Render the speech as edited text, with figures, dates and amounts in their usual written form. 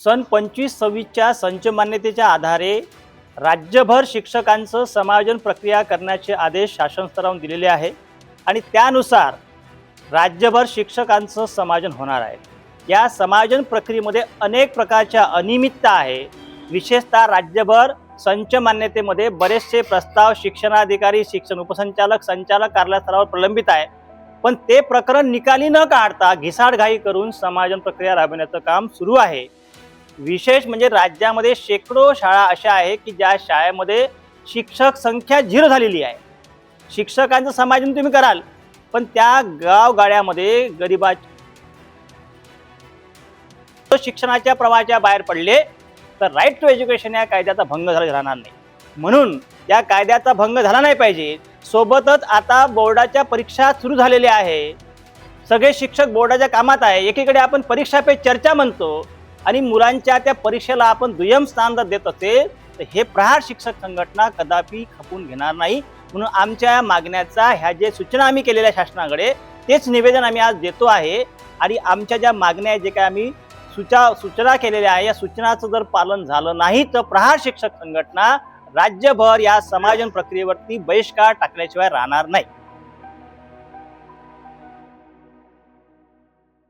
सन 25-26च्या संच मान्यतेच्या आधारे राज्यभर शिक्षकांचं समायोजन प्रक्रिया करण्याचे आदेश शासन स्तरावरून दिलेले आहे आणि त्यानुसार राज्यभर शिक्षकांचं समायोजन होणार आहे। या समायोजन प्रक्रियेमध्ये अनेक प्रकारच्या अनियमितता आहे। विशेषतः राज्यभर संच मान्यतेमध्ये बरेचसे प्रस्ताव शिक्षणाधिकारी, शिक्षण उपसंचालक, संचालक कार्यालय स्तरावर प्रलंबित आहे, पण ते प्रकरण निकाली न काढता घिसाडघाई करून समायोजन प्रक्रिया राबवण्याचं काम सुरू आहे। विशेष म्हणजे राज्यामध्ये शेकडो शाळा अशा आहे की ज्या शाळेमध्ये शिक्षक संख्या 0 झालेली आहे। शिक्षकांचं समायोजन तुम्ही कराल, पण त्या गावगाड्यामध्ये गरिबाच्या शिक्षणाच्या प्रवाहाच्या बाहेर पडले तर राईट टू एज्युकेशन या कायद्याचा भंग झाला राहणार नाही। म्हणून या कायद्याचा भंग झाला नाही पाहिजे। सोबतच आता बोर्डाच्या परीक्षा सुरू झालेल्या आहे, सगळे शिक्षक बोर्डाच्या कामात आहे। एकीकडे आपण परीक्षा पे चर्चा म्हणतो आणि मुलांच्या त्या परीक्षेला आपण दुय्यम स्थान जर देत असेल तर हे प्रहार शिक्षक संघटना कदापि खपून घेणार नाही। म्हणून आमच्या मागण्याचा ह्या जे सूचना आम्ही केलेल्या शासनाकडे तेच निवेदन आम्ही आज देतो आहे आणि आमच्या ज्या मागण्या जे काय आम्ही सूचना केलेल्या आहे या सूचनाचं जर पालन झालं नाही तर प्रहार शिक्षक संघटना राज्यभर या समायोजन प्रक्रियेवरती बहिष्कार टाकल्याशिवाय राहणार नाही।